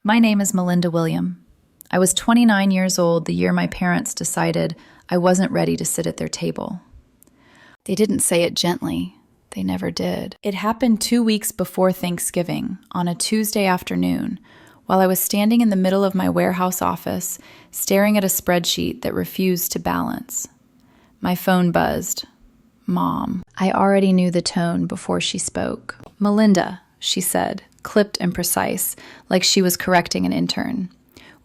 My name is Melinda William. I was 29 years old the year my parents decided I wasn't ready to sit at their table. They didn't say it gently. They never did. It happened 2 weeks before Thanksgiving, on a Tuesday afternoon, while I was standing in the middle of my warehouse office, staring at a spreadsheet that refused to balance. My phone buzzed. Mom. I already knew the tone before she spoke. Melinda, she said, clipped and precise, like she was correcting an intern.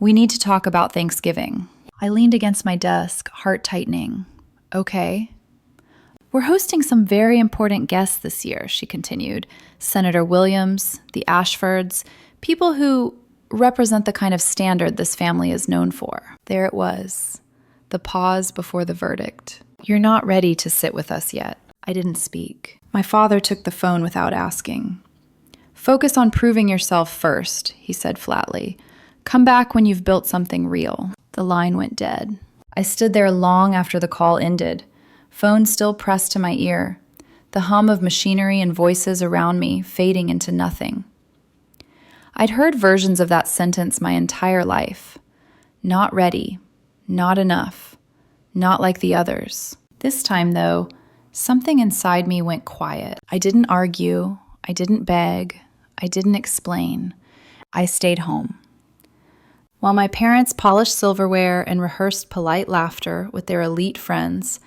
We need to talk about Thanksgiving. I leaned against my desk, heart tightening. Okay. We're hosting some very important guests this year, she continued. Senator Williams, the Ashfords, people who represent the kind of standard this family is known for. There it was, the pause before the verdict. You're not ready to sit with us yet. I didn't speak. My father took the phone without asking. Focus on proving yourself first, he said flatly. Come back when you've built something real. The line went dead. I stood there long after the call ended, phone still pressed to my ear, the hum of machinery and voices around me fading into nothing. I'd heard versions of that sentence my entire life. Not ready, not enough, not like the others. This time, though, something inside me went quiet. I didn't argue, I didn't beg, I didn't explain. I stayed home. While my parents polished silverware and rehearsed polite laughter with their elite friends,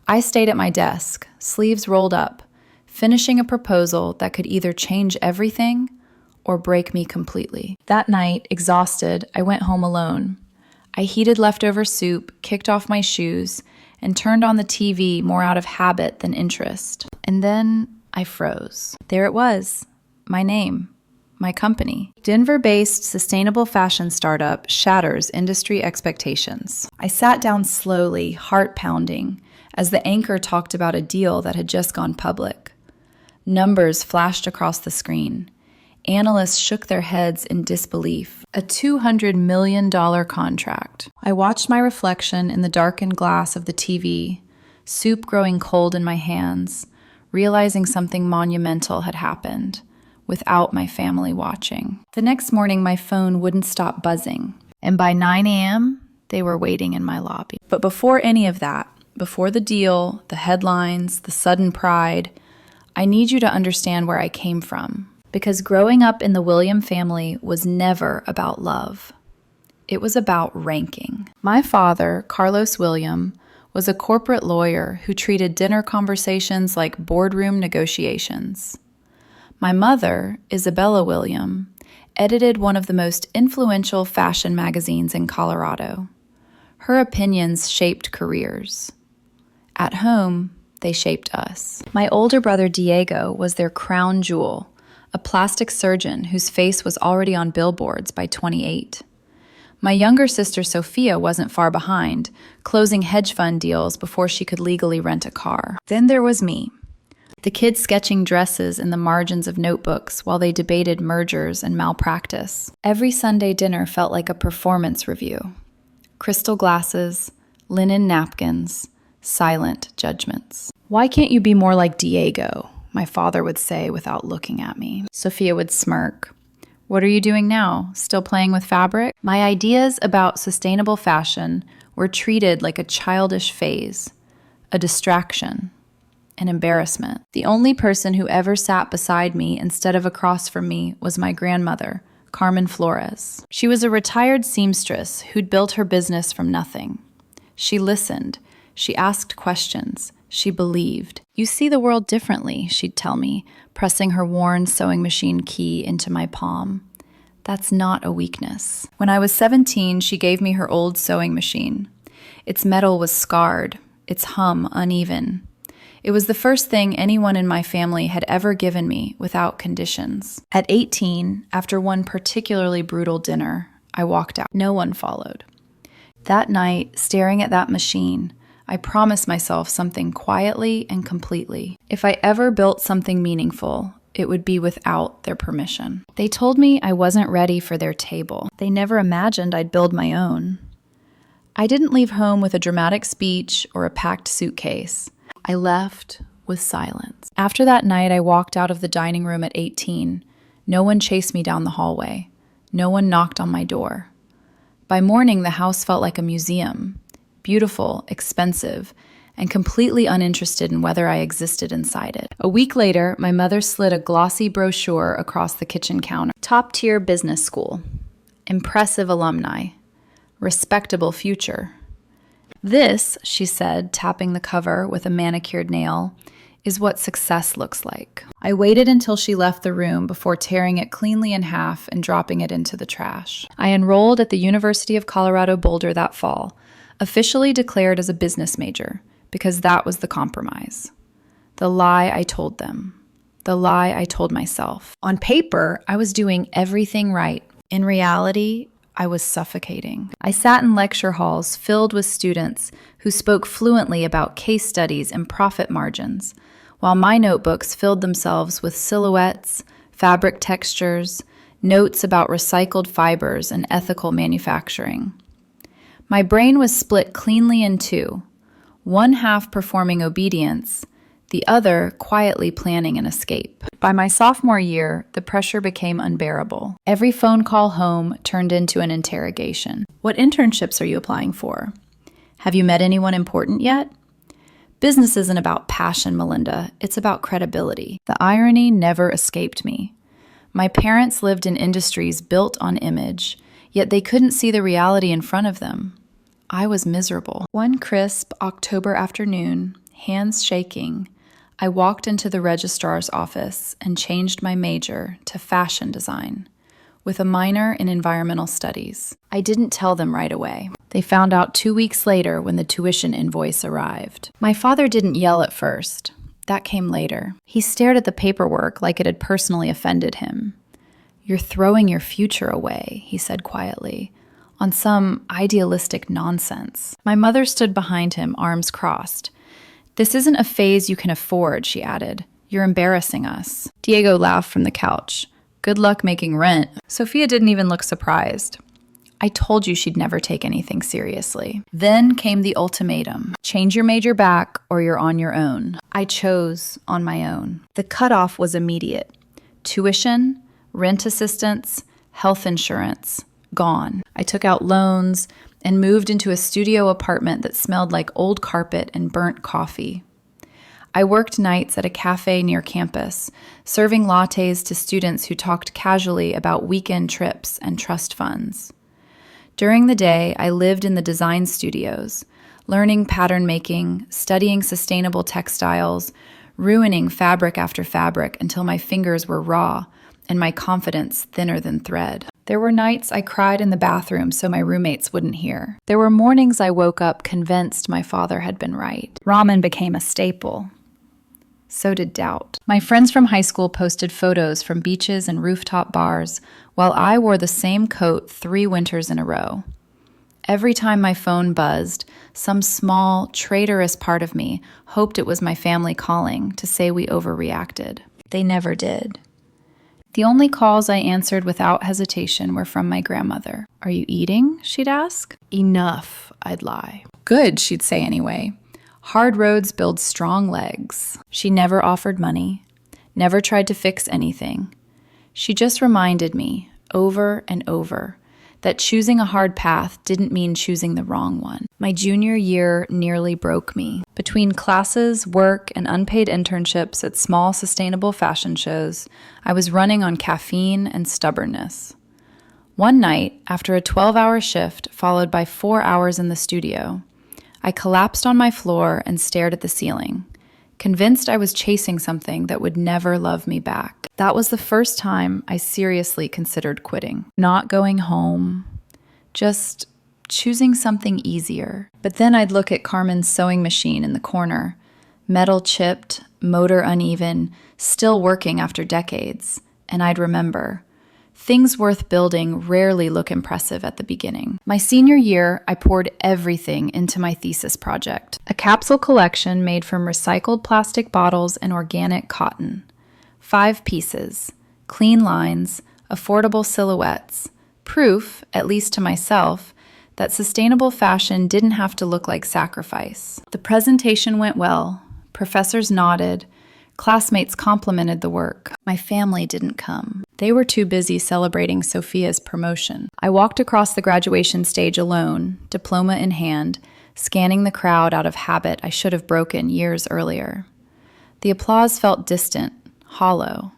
I stayed at my desk, sleeves rolled up, finishing a proposal that could either change everything or break me completely. That night, exhausted, I went home alone. I heated leftover soup, kicked off my shoes, and turned on the TV more out of habit than interest. And then I froze. There it was, my name, my company. Denver-based sustainable fashion startup shatters industry expectations. I sat down slowly, heart pounding, as the anchor talked about a deal that had just gone public. Numbers flashed across the screen. Analysts shook their heads in disbelief. A $200 million contract. I watched my reflection in the darkened glass of the TV, soup growing cold in my hands, realizing something monumental had happened, without my family watching. The next morning, my phone wouldn't stop buzzing, and by 9 a.m., they were waiting in my lobby. But before any of that, before the deal, the headlines, the sudden pride, I need you to understand where I came from. Because growing up in the William family was never about love. It was about ranking. My father, Carlos William, was a corporate lawyer who treated dinner conversations like boardroom negotiations. My mother, Isabella William, edited one of the most influential fashion magazines in Colorado. Her opinions shaped careers. At home, they shaped us. My older brother Diego was their crown jewel, a plastic surgeon whose face was already on billboards by 28. My younger sister Sophia wasn't far behind, closing hedge fund deals before she could legally rent a car. Then there was me, the kid sketching dresses in the margins of notebooks while they debated mergers and malpractice. Every Sunday dinner felt like a performance review. Crystal glasses, linen napkins, silent judgments. Why can't you be more like Diego? My father would say without looking at me. Sophia would smirk. What are you doing now? Still playing with fabric? My ideas about sustainable fashion were treated like a childish phase, a distraction, an embarrassment. The only person who ever sat beside me instead of across from me was my grandmother, Carmen Flores. She was a retired seamstress who'd built her business from nothing. She listened. She asked questions. She believed. You see the world differently, she'd tell me, pressing her worn sewing machine key into my palm. That's not a weakness. When I was 17, she gave me her old sewing machine. Its metal was scarred, its hum uneven. It was the first thing anyone in my family had ever given me without conditions. At 18, after one particularly brutal dinner, I walked out. No one followed. That night, staring at that machine, I promised myself something quietly and completely. If I ever built something meaningful, it would be without their permission. They told me I wasn't ready for their table. They never imagined I'd build my own. I didn't leave home with a dramatic speech or a packed suitcase. I left with silence. After that night, I walked out of the dining room at 18. No one chased me down the hallway. No one knocked on my door. By morning, the house felt like a museum, beautiful, expensive, and completely uninterested in whether I existed inside it. A week later, my mother slid a glossy brochure across the kitchen counter. Top-tier business school. Impressive alumni. Respectable future. This, she said, tapping the cover with a manicured nail, is what success looks like. I waited until she left the room before tearing it cleanly in half and dropping it into the trash. I enrolled at the University of Colorado Boulder that fall, officially declared as a business major, because that was the compromise. The lie I told them. The lie I told myself. On paper, I was doing everything right. In reality, I was suffocating. I sat in lecture halls filled with students who spoke fluently about case studies and profit margins, while my notebooks filled themselves with silhouettes, fabric textures, notes about recycled fibers and ethical manufacturing. My brain was split cleanly in two, one half performing obedience, the other quietly planning an escape. By my sophomore year, the pressure became unbearable. Every phone call home turned into an interrogation. What internships are you applying for? Have you met anyone important yet? Business isn't about passion, Melinda. It's about credibility. The irony never escaped me. My parents lived in industries built on image, yet they couldn't see the reality in front of them. I was miserable. One crisp October afternoon, hands shaking, I walked into the registrar's office and changed my major to fashion design, with a minor in environmental studies. I didn't tell them right away. They found out 2 weeks later when the tuition invoice arrived. My father didn't yell at first. That came later. He stared at the paperwork like it had personally offended him. "You're throwing your future away," he said quietly, on some idealistic nonsense. My mother stood behind him, arms crossed. "This isn't a phase you can afford," she added. "You're embarrassing us." Diego laughed from the couch. "Good luck making rent." Sophia didn't even look surprised. "I told you she'd never take anything seriously." Then came the ultimatum. Change your major back or you're on your own. I chose on my own. The cutoff was immediate. Tuition, rent assistance, health insurance, gone. I took out loans and moved into a studio apartment that smelled like old carpet and burnt coffee. I worked nights at a cafe near campus, serving lattes to students who talked casually about weekend trips and trust funds. During the day, I lived in the design studios, learning pattern making, studying sustainable textiles, ruining fabric after fabric until my fingers were raw and my confidence thinner than thread. There were nights I cried in the bathroom so my roommates wouldn't hear. There were mornings I woke up convinced my father had been right. Ramen became a staple. So did doubt. My friends from high school posted photos from beaches and rooftop bars, while I wore the same coat 3 winters in a row. Every time my phone buzzed, some small, traitorous part of me hoped it was my family calling to say we overreacted. They never did. The only calls I answered without hesitation were from my grandmother. "Are you eating?" she'd ask. "Enough," I'd lie. "Good," she'd say anyway. "Hard roads build strong legs." She never offered money, never tried to fix anything. She just reminded me, over and over, that choosing a hard path didn't mean choosing the wrong one. My junior year nearly broke me. Between classes, work, and unpaid internships at small sustainable fashion shows, I was running on caffeine and stubbornness. One night, after a 12-hour shift followed by 4 hours in the studio, I collapsed on my floor and stared at the ceiling, convinced I was chasing something that would never love me back. That was the first time I seriously considered quitting. Not going home, just choosing something easier. But then I'd look at Carmen's sewing machine in the corner, metal chipped, motor uneven, still working after decades, and I'd remember, things worth building rarely look impressive at the beginning. My senior year, I poured everything into my thesis project, a capsule collection made from recycled plastic bottles and organic cotton. 5 pieces, clean lines, affordable silhouettes, proof, at least to myself, that sustainable fashion didn't have to look like sacrifice. The presentation went well, professors nodded, Classmates complimented the work. My family didn't come. They were too busy celebrating Sophia's promotion. I walked across the graduation stage alone, diploma in hand, scanning the crowd out of habit I should have broken years earlier. The applause felt distant, hollow,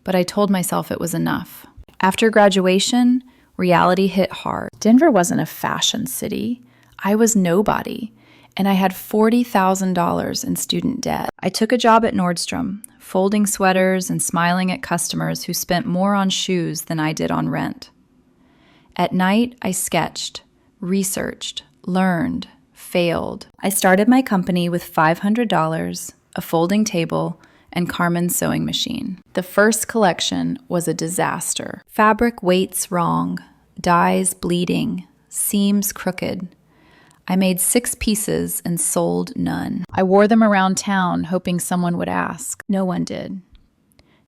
but I told myself it was enough. After graduation, reality hit hard. Denver wasn't a fashion city. I was nobody, and I had $40,000 in student debt. I took a job at Nordstrom, folding sweaters and smiling at customers who spent more on shoes than I did on rent. At night, I sketched, researched, learned, failed. I started my company with $500, a folding table, and Carmen's sewing machine. The first collection was a disaster. Fabric weights wrong, dyes bleeding, seams crooked. I made 6 pieces and sold none. I wore them around town, hoping someone would ask. No one did.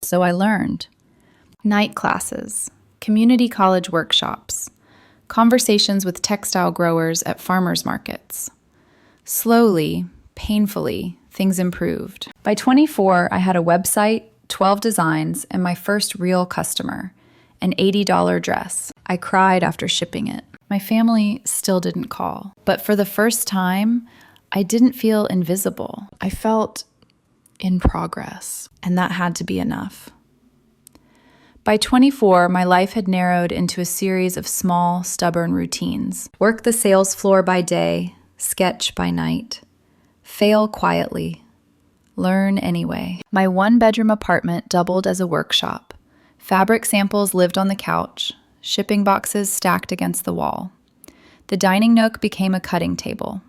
So I learned. Night classes, community college workshops, conversations with textile growers at farmers markets. Slowly, painfully, things improved. By 24, I had a website, 12 designs, and my first real customer, an $80 dress. I cried after shipping it. My family still didn't call. But for the first time, I didn't feel invisible. I felt in progress, and that had to be enough. By 24, my life had narrowed into a series of small, stubborn routines. Work the sales floor by day, sketch by night. Fail quietly. Learn anyway. My 1-bedroom apartment doubled as a workshop. Fabric samples lived on the couch, shipping boxes stacked against the wall. The dining nook became a cutting table.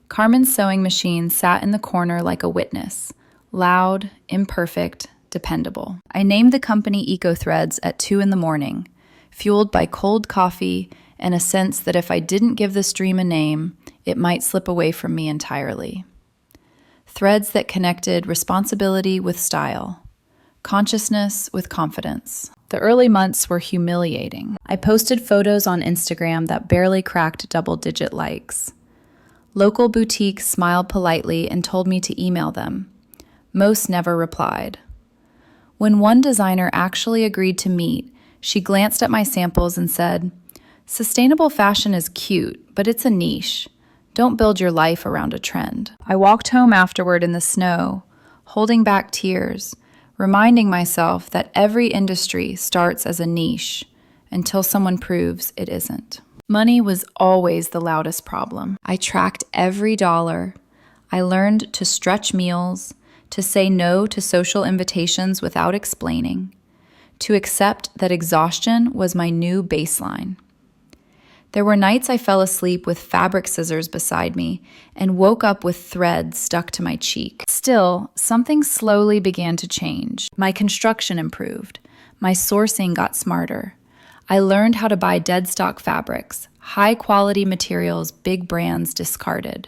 Carmen's sewing machine sat in the corner like a witness, loud, imperfect, dependable. I named the company EcoThreads at 2 a.m, fueled by cold coffee and a sense that if I didn't give this dream a name, it might slip away from me entirely. Threads that connected responsibility with style, consciousness with confidence. The early months were humiliating. I posted photos on Instagram that barely cracked double-digit likes. Local boutiques smiled politely and told me to email them. Most never replied. When one designer actually agreed to meet, she glanced at my samples and said, "Sustainable fashion is cute, but it's a niche. Don't build your life around a trend." I walked home afterward in the snow, holding back tears, reminding myself that every industry starts as a niche until someone proves it isn't. Money was always the loudest problem. I tracked every dollar. I learned to stretch meals, to say no to social invitations without explaining, to accept that exhaustion was my new baseline. There were nights I fell asleep with fabric scissors beside me and woke up with thread stuck to my cheek. Still, something slowly began to change. My construction improved. My sourcing got smarter. I learned how to buy dead stock fabrics, high-quality materials big brands discarded.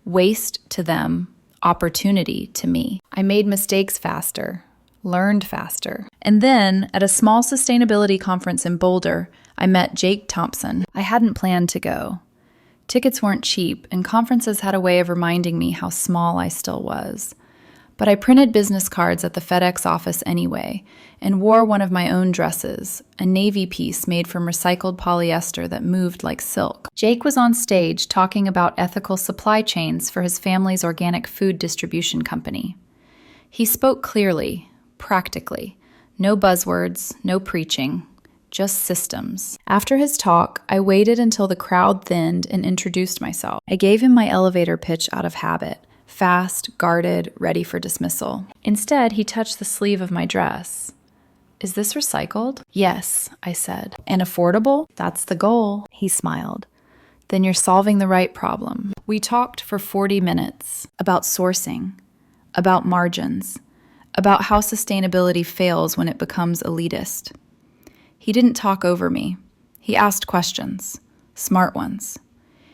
Waste to them, opportunity to me. I made mistakes faster, learned faster. And then, at a small sustainability conference in Boulder, I met Jake Thompson. I hadn't planned to go. Tickets weren't cheap, and conferences had a way of reminding me how small I still was. But I printed business cards at the FedEx office anyway, and wore one of my own dresses, a navy piece made from recycled polyester that moved like silk. Jake was on stage talking about ethical supply chains for his family's organic food distribution company. He spoke clearly, practically. No buzzwords, no preaching. Just systems. After his talk, I waited until the crowd thinned and introduced myself. I gave him my elevator pitch out of habit, fast, guarded, ready for dismissal. Instead, he touched the sleeve of my dress. "Is this recycled?" "Yes," I said. "And affordable?" "That's the goal." He smiled. "Then you're solving the right problem." We talked for 40 minutes about sourcing, about margins, about how sustainability fails when it becomes elitist. He didn't talk over me. He asked questions, smart ones.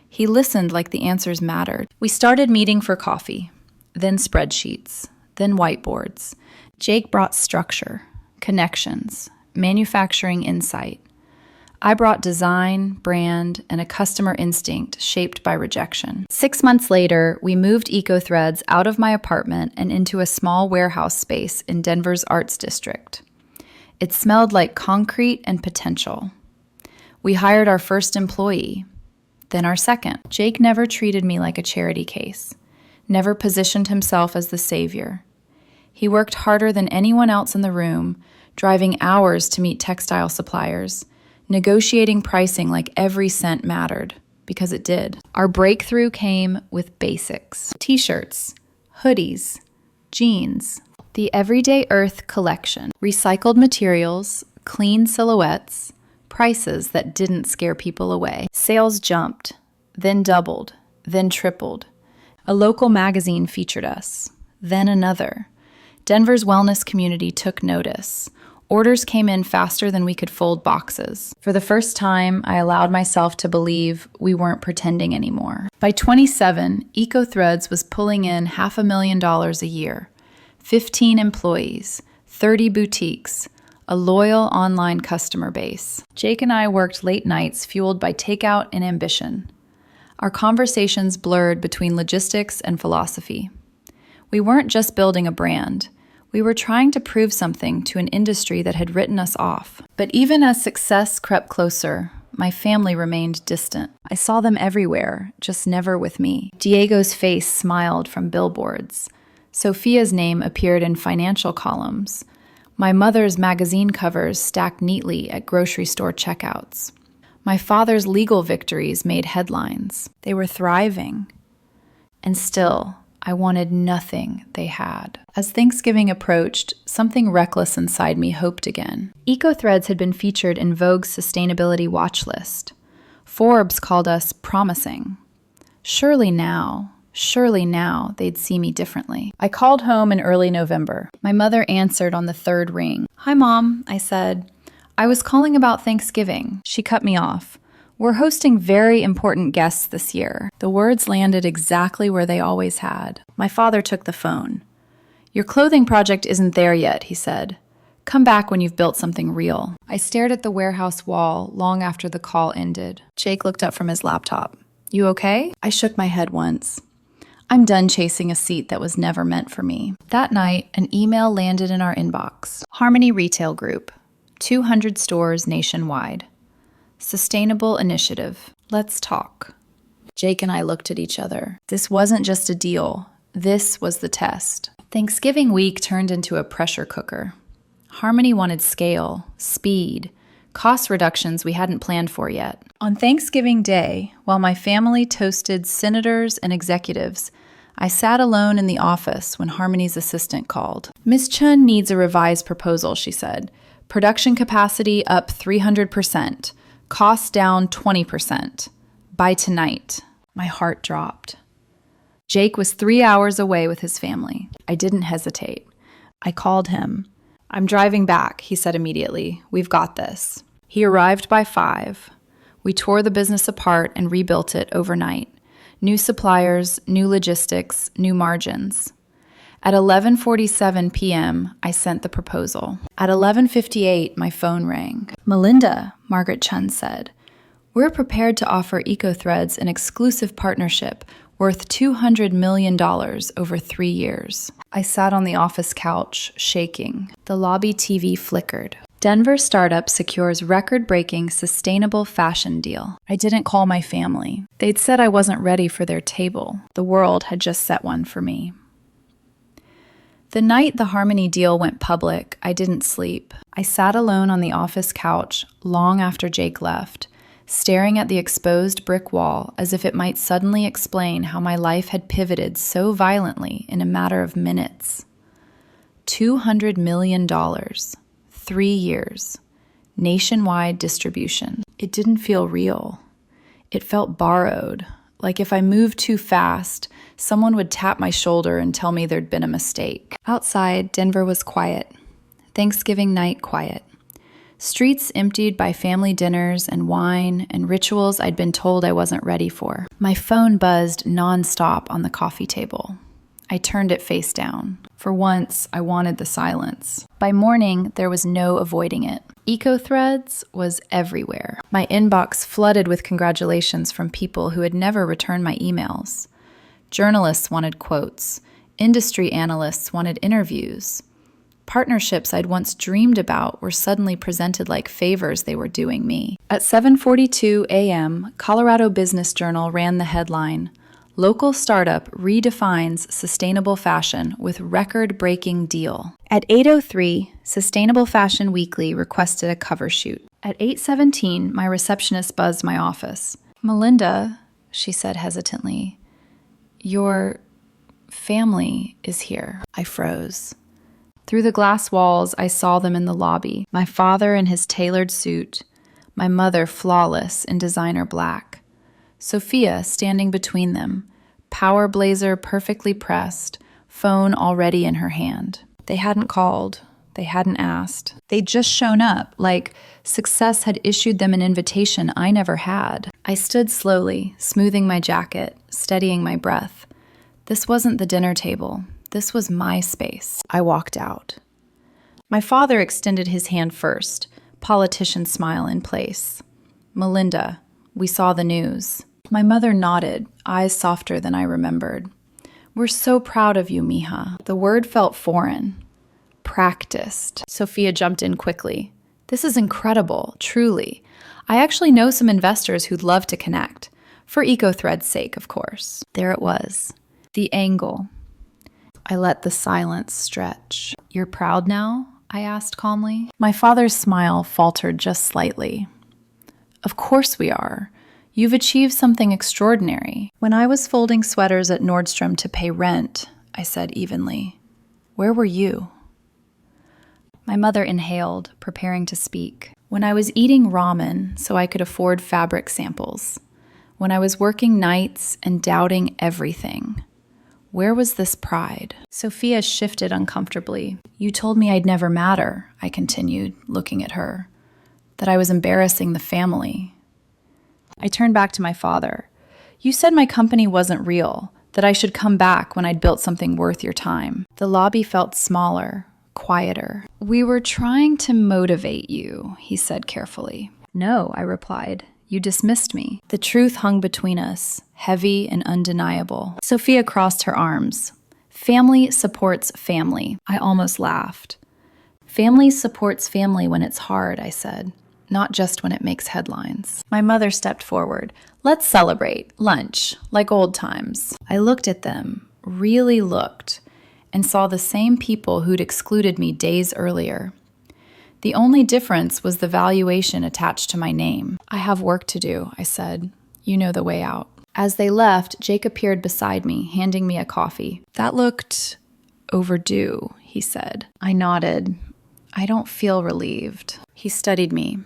He listened like the answers mattered. We started meeting for coffee, then spreadsheets, then whiteboards. Jake brought structure, connections, manufacturing insight. I brought design, brand, and a customer instinct shaped by rejection. 6 months later, we moved EcoThreads out of my apartment and into a small warehouse space in Denver's Arts District. It smelled like concrete and potential. We hired our first employee, then our second. Jake never treated me like a charity case, never positioned himself as the savior. He worked harder than anyone else in the room, driving hours to meet textile suppliers, negotiating pricing like every cent mattered, because it did. Our breakthrough came with basics. T-shirts, hoodies, jeans, the Everyday Earth collection, recycled materials, clean silhouettes, prices that didn't scare people away. Sales jumped, then doubled, then tripled. A local magazine featured us, then another. Denver's wellness community took notice. Orders came in faster than we could fold boxes. For the first time, I allowed myself to believe we weren't pretending anymore. By 27, EcoThreads was pulling in $500,000 a year, 15 employees, 30 boutiques, a loyal online customer base. Jake and I worked late nights fueled by takeout and ambition. Our conversations blurred between logistics and philosophy. We weren't just building a brand. We were trying to prove something to an industry that had written us off. But even as success crept closer, my family remained distant. I saw them everywhere, just never with me. Diego's face smiled from billboards. Sophia's name appeared in financial columns. My mother's magazine covers stacked neatly at grocery store checkouts. My father's legal victories made headlines. They were thriving. And still, I wanted nothing they had. As Thanksgiving approached, something reckless inside me hoped again. EcoThreads had been featured in Vogue's sustainability watch list. Forbes called us promising. Surely now, they'd see me differently. I called home in early November. My mother answered on the third ring. "Hi, Mom," I said. "I was calling about Thanksgiving." She cut me off. "We're hosting very important guests this year." The words landed exactly where they always had. My father took the phone. "Your clothing project isn't there yet," he said. "Come back when you've built something real." I stared at the warehouse wall long after the call ended. Jake looked up from his laptop. "You okay?" I shook my head once. I'm done chasing a seat that was never meant for me. That night, an email landed in our inbox. Harmony Retail Group, 200 stores nationwide. Sustainable initiative. Let's talk. Jake and I looked at each other. This wasn't just a deal. This was the test. Thanksgiving week turned into a pressure cooker. Harmony wanted scale, speed, cost reductions we hadn't planned for yet. On Thanksgiving Day, while my family toasted senators and executives, I sat alone in the office when Harmony's assistant called. "Ms. Chun needs a revised proposal," she said. "Production capacity up 300%. Costs down 20%. By tonight." My heart dropped. Jake was 3 hours away with his family. I didn't hesitate. I called him. "I'm driving back," he said immediately. "We've got this." He arrived by 5. We tore the business apart and rebuilt it overnight. New suppliers, new logistics, new margins. At 11:47 p.m., I sent the proposal. At 11:58, my phone rang. "Melinda," Margaret Chun said, "we're prepared to offer EcoThreads an exclusive partnership worth $200 million over 3 years." I sat on the office couch, shaking. The lobby TV flickered. Denver startup secures record-breaking sustainable fashion deal. I didn't call my family. They'd said I wasn't ready for their table. The world had just set one for me. The night the Harmony deal went public, I didn't sleep. I sat alone on the office couch long after Jake left, staring at the exposed brick wall as if it might suddenly explain how my life had pivoted so violently in a matter of minutes. $200 million. 3 years. Nationwide distribution. It didn't feel real. It felt borrowed, like if I moved too fast, someone would tap my shoulder and tell me there'd been a mistake. Outside, Denver was quiet. Thanksgiving night quiet. Streets emptied by family dinners and wine and rituals I'd been told I wasn't ready for. My phone buzzed nonstop on the coffee table. I turned it face down. For once, I wanted the silence. By morning, there was no avoiding it. Eco-threads was everywhere. My inbox flooded with congratulations from people who had never returned my emails. Journalists wanted quotes. Industry analysts wanted interviews. Partnerships I'd once dreamed about were suddenly presented like favors they were doing me. At 7:42 a.m., Colorado Business Journal ran the headline, "Local Startup Redefines Sustainable Fashion with Record-Breaking Deal." At 8:03, Sustainable Fashion Weekly requested a cover shoot. At 8:17, my receptionist buzzed my office. "Melinda," she said hesitantly, "your family is here." I froze. Through the glass walls, I saw them in the lobby. My father in his tailored suit, my mother flawless in designer black. Sophia standing between them, power blazer perfectly pressed, phone already in her hand. They hadn't called. They hadn't asked. They'd just shown up, like success had issued them an invitation I never had. I stood slowly, smoothing my jacket, steadying my breath. This wasn't the dinner table. This was my space. I walked out. My father extended his hand first, politician smile in place. "Melinda, we saw the news." My mother nodded, eyes softer than I remembered. "We're so proud of you, mija." The word felt foreign. Practiced. Sophia jumped in quickly. "This is incredible, truly. I actually know some investors who'd love to connect. For Eco-Thread's sake, of course." There it was. The angle. I let the silence stretch. "You're proud now?" I asked calmly. My father's smile faltered just slightly. "Of course we are. You've achieved something extraordinary." When I was folding sweaters at Nordstrom to pay rent, I said evenly, "Where were you?" My mother inhaled, preparing to speak. "When I was eating ramen so I could afford fabric samples. When I was working nights and doubting everything. Where was this pride?" Sophia shifted uncomfortably. "You told me I'd never matter," I continued, looking at her. "That I was embarrassing the family." I turned back to my father. "You said my company wasn't real, that I should come back when I'd built something worth your time." The lobby felt smaller, quieter. "We were trying to motivate you," he said carefully. "No," I replied. "You dismissed me." The truth hung between us, heavy and undeniable. Sophia crossed her arms. "Family supports family." I almost laughed. "Family supports family when it's hard," I said, "not just when it makes headlines." My mother stepped forward. "Let's celebrate. Lunch, like old times." I looked at them, really looked, and saw the same people who'd excluded me days earlier. The only difference was the valuation attached to my name. "I have work to do," I said. "You know the way out." As they left, Jake appeared beside me, handing me a coffee. "That looked overdue," he said. I nodded. "I don't feel relieved." He studied me.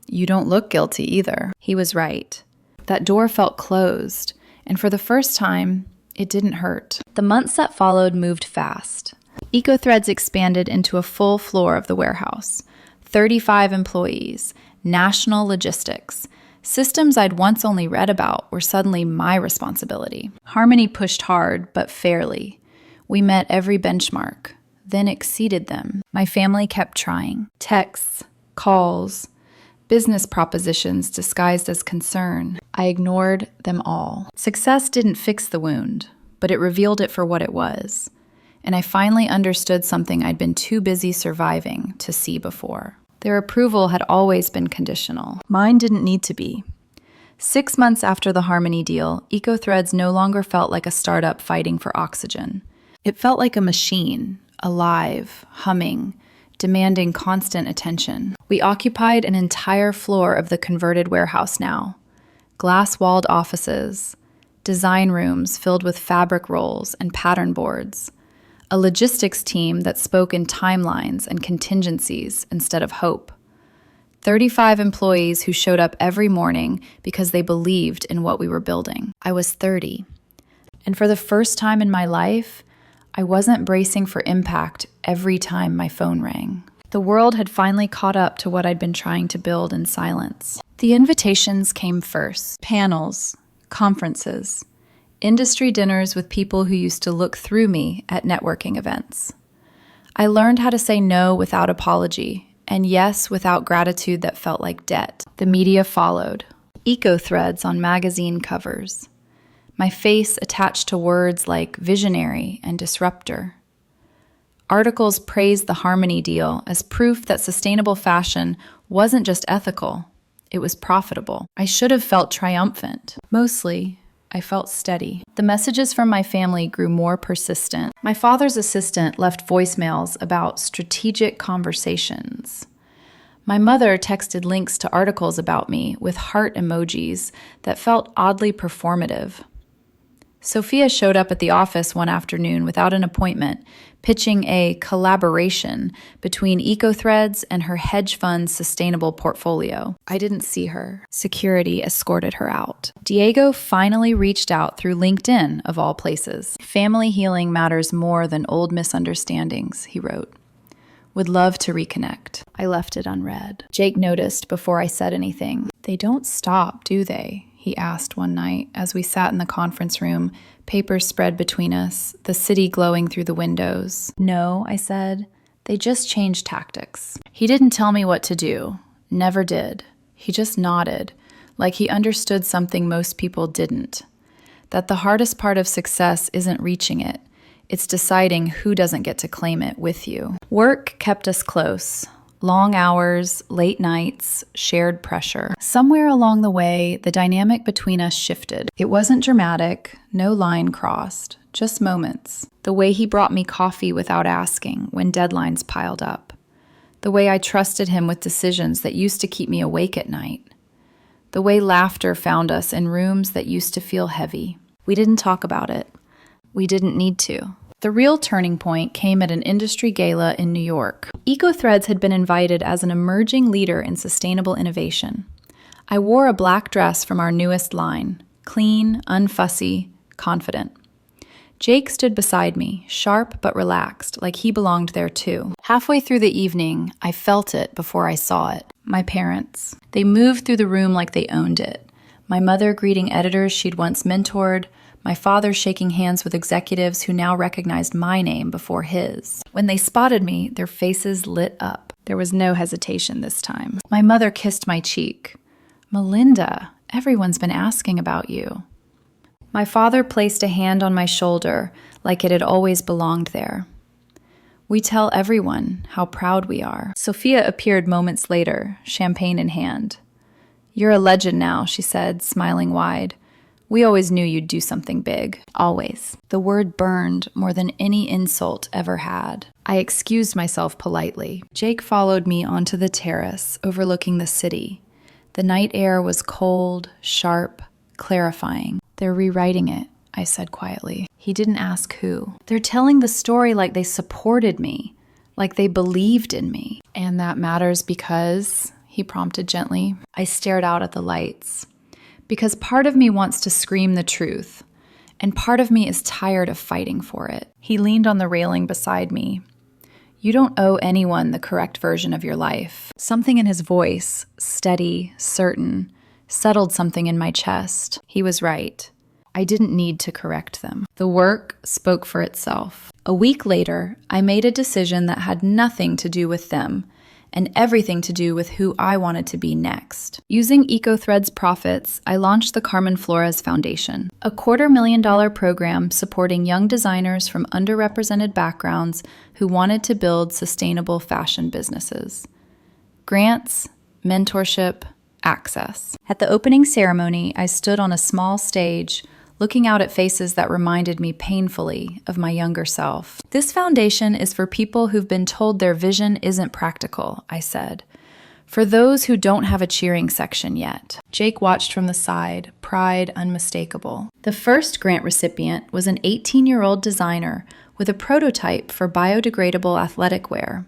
"You don't look guilty either." He was right. That door felt closed, and for the first time, it didn't hurt. The months that followed moved fast. Eco-Threads expanded into a full floor of the warehouse. 35 employees, national logistics. Systems I'd once only read about were suddenly my responsibility. Harmony pushed hard, but fairly. We met every benchmark, then exceeded them. My family kept trying. Texts, calls, business propositions disguised as concern. I ignored them all. Success didn't fix the wound, but it revealed it for what it was. And I finally understood something I'd been too busy surviving to see before. Their approval had always been conditional. Mine didn't need to be. 6 months after the Harmony deal, Eco-Threads no longer felt like a startup fighting for oxygen. It felt like a machine, alive, humming, demanding constant attention. We occupied an entire floor of the converted warehouse now. Glass-walled offices, design rooms filled with fabric rolls and pattern boards, a logistics team that spoke in timelines and contingencies instead of hope. 35 employees who showed up every morning because they believed in what we were building. I was 30, and for the first time in my life, I wasn't bracing for impact every time my phone rang. The world had finally caught up to what I'd been trying to build in silence. The invitations came first. Panels, conferences, industry dinners with people who used to look through me at networking events. I learned how to say no without apology and yes, without gratitude that felt like debt. The media followed. Eco-threads on magazine covers. My face attached to words like visionary and disruptor. Articles praised the Harmony deal as proof that sustainable fashion wasn't just ethical, it was profitable. I should have felt triumphant. Mostly, I felt steady. The messages from my family grew more persistent. My father's assistant left voicemails about strategic conversations. My mother texted links to articles about me with heart emojis that felt oddly performative. Sophia showed up at the office one afternoon without an appointment, pitching a collaboration between Eco-Threads and her hedge fund's sustainable portfolio. I didn't see her. Security escorted her out. Diego finally reached out through LinkedIn, of all places. Family healing matters more than old misunderstandings, he wrote. Would love to reconnect. I left it unread. Jake noticed before I said anything. They don't stop, do they? He asked one night as we sat in the conference room, papers spread between us, the city glowing through the windows. No, I said. They just changed tactics. He didn't tell me what to do. Never did. He just nodded, like he understood something most people didn't. That the hardest part of success isn't reaching it. It's deciding who doesn't get to claim it with you. Work kept us close. Long hours, late nights, shared pressure. Somewhere along the way, the dynamic between us shifted. It wasn't dramatic, no line crossed, just moments. The way he brought me coffee without asking when deadlines piled up. The way I trusted him with decisions that used to keep me awake at night. The way laughter found us in rooms that used to feel heavy. We didn't talk about it. We didn't need to. The real turning point came at an industry gala in New York. Eco-Threads had been invited as an emerging leader in sustainable innovation. I wore a black dress from our newest line, clean, unfussy, confident. Jake stood beside me, sharp but relaxed, like he belonged there too. Halfway through the evening, I felt it before I saw it. My parents. They moved through the room like they owned it. My mother greeting editors she'd once mentored, my father shaking hands with executives who now recognized my name before his. When they spotted me, their faces lit up. There was no hesitation this time. My mother kissed my cheek. Melinda, everyone's been asking about you. My father placed a hand on my shoulder like it had always belonged there. We tell everyone how proud we are. Sophia appeared moments later, champagne in hand. You're a legend now, she said, smiling wide. We always knew you'd do something big. Always. The word burned more than any insult ever had. I excused myself politely. Jake followed me onto the terrace overlooking the city. The night air was cold, sharp, clarifying. They're rewriting it, I said quietly. He didn't ask who. They're telling the story like they supported me, like they believed in me. And that matters because, he prompted gently. I stared out at the lights. Because part of me wants to scream the truth, and part of me is tired of fighting for it. He leaned on the railing beside me. You don't owe anyone the correct version of your life. Something in his voice, steady, certain, settled something in my chest. He was right. I didn't need to correct them. The work spoke for itself. A week later, I made a decision that had nothing to do with them, and everything to do with who I wanted to be next. Using Eco-Threads profits, I launched the Carmen Flores Foundation, a $250,000 program supporting young designers from underrepresented backgrounds who wanted to build sustainable fashion businesses. Grants, mentorship, access. At the opening ceremony, I stood on a small stage, looking out at faces that reminded me painfully of my younger self. This foundation is for people who've been told their vision isn't practical, I said. For those who don't have a cheering section yet. Jake watched from the side, pride unmistakable. The first grant recipient was an 18-year-old designer with a prototype for biodegradable athletic wear.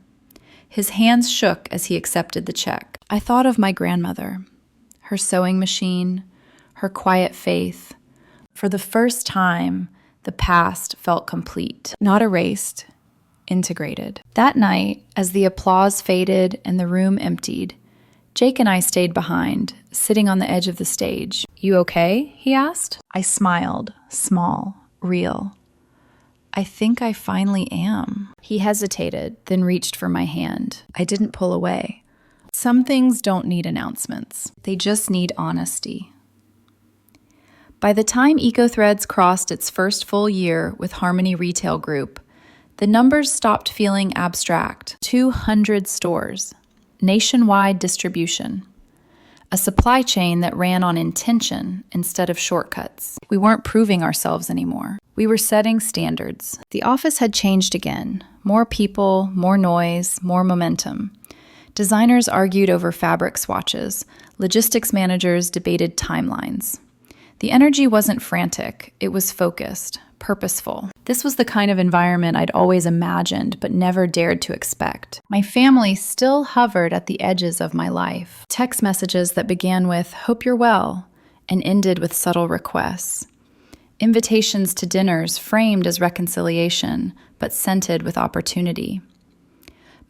His hands shook as he accepted the check. I thought of my grandmother, her sewing machine, her quiet faith. For the first time, the past felt complete, not erased, integrated. That night, as the applause faded and the room emptied, Jake and I stayed behind, sitting on the edge of the stage. You okay? He asked. I smiled, small, real. I think I finally am. He hesitated, then reached for my hand. I didn't pull away. Some things don't need announcements. They just need honesty. By the time EcoThreads crossed its first full year with Harmony Retail Group, the numbers stopped feeling abstract. 200 stores, nationwide distribution, a supply chain that ran on intention instead of shortcuts. We weren't proving ourselves anymore. We were setting standards. The office had changed again. More people, more noise, more momentum. Designers argued over fabric swatches. Logistics managers debated timelines. The energy wasn't frantic. It was focused, purposeful. This was the kind of environment I'd always imagined but never dared to expect. My family still hovered at the edges of my life. Text messages that began with, "Hope you're well," and ended with subtle requests. Invitations to dinners framed as reconciliation, but scented with opportunity.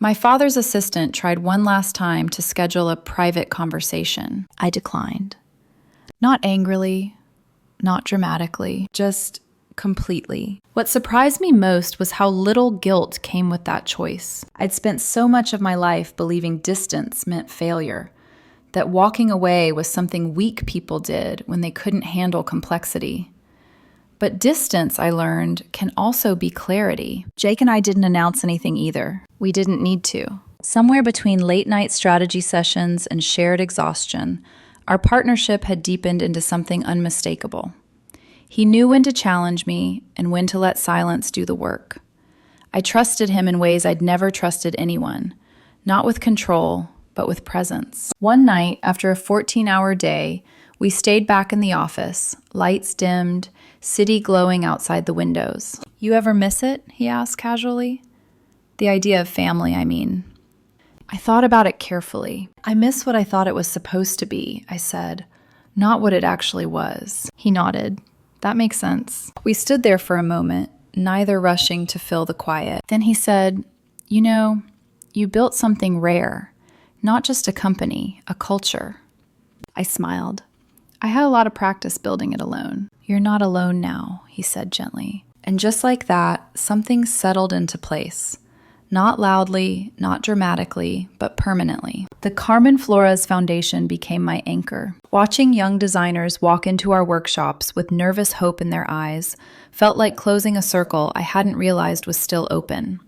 My father's assistant tried one last time to schedule a private conversation. I declined. Not angrily, not dramatically, just completely. What surprised me most was how little guilt came with that choice. I'd spent so much of my life believing distance meant failure, that walking away was something weak people did when they couldn't handle complexity. But distance, I learned, can also be clarity. Jake and I didn't announce anything either. We didn't need to. Somewhere between late-night strategy sessions and shared exhaustion, our partnership had deepened into something unmistakable. He knew when to challenge me and when to let silence do the work. I trusted him in ways I'd never trusted anyone, not with control, but with presence. One night, after a 14-hour day, we stayed back in the office, lights dimmed, city glowing outside the windows. "You ever miss it?" he asked casually. The idea of family, I mean. I thought about it carefully. "I miss what I thought it was supposed to be," I said, "not what it actually was." He nodded. "That makes sense." We stood there for a moment, neither rushing to fill the quiet. Then he said, "You know, you built something rare, not just a company, a culture." I smiled. "I had a lot of practice building it alone." "You're not alone now," he said gently. And just like that, something settled into place. Not loudly, not dramatically, but permanently. The Carmen Flores Foundation became my anchor. Watching young designers walk into our workshops with nervous hope in their eyes felt like closing a circle I hadn't realized was still open.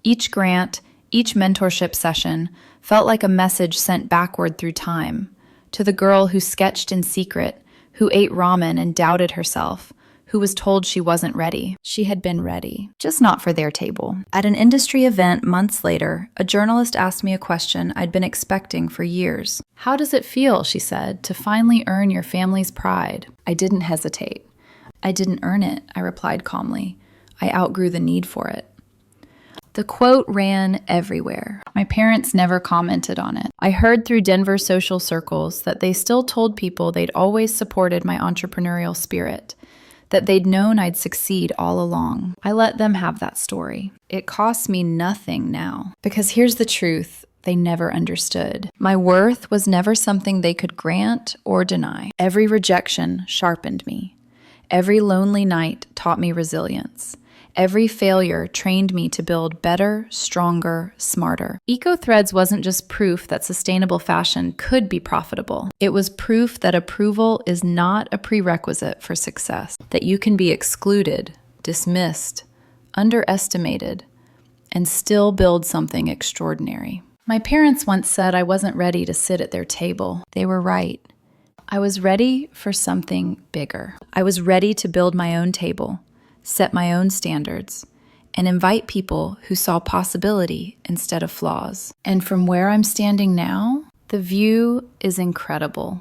Each grant, each mentorship session felt like a message sent backward through time, to the girl who sketched in secret, who ate ramen and doubted herself, who was told she wasn't ready. She had been ready, just not for their table. At an industry event months later, a journalist asked me a question I'd been expecting for years. "How does it feel," she said, "to finally earn your family's pride?" I didn't hesitate. "I didn't earn it," I replied calmly. "I outgrew the need for it." The quote ran everywhere. My parents never commented on it. I heard through Denver social circles that they still told people they'd always supported my entrepreneurial spirit, that they'd known I'd succeed all along. I let them have that story. It costs me nothing now. Because here's the truth they never understood. My worth was never something they could grant or deny. Every rejection sharpened me. Every lonely night taught me resilience. Every failure trained me to build better, stronger, smarter. EcoThreads wasn't just proof that sustainable fashion could be profitable. It was proof that approval is not a prerequisite for success, that you can be excluded, dismissed, underestimated, and still build something extraordinary. My parents once said I wasn't ready to sit at their table. They were right. I was ready for something bigger. I was ready to build my own table, set my own standards, and invite people who saw possibility instead of flaws. And from where I'm standing now, the view is incredible.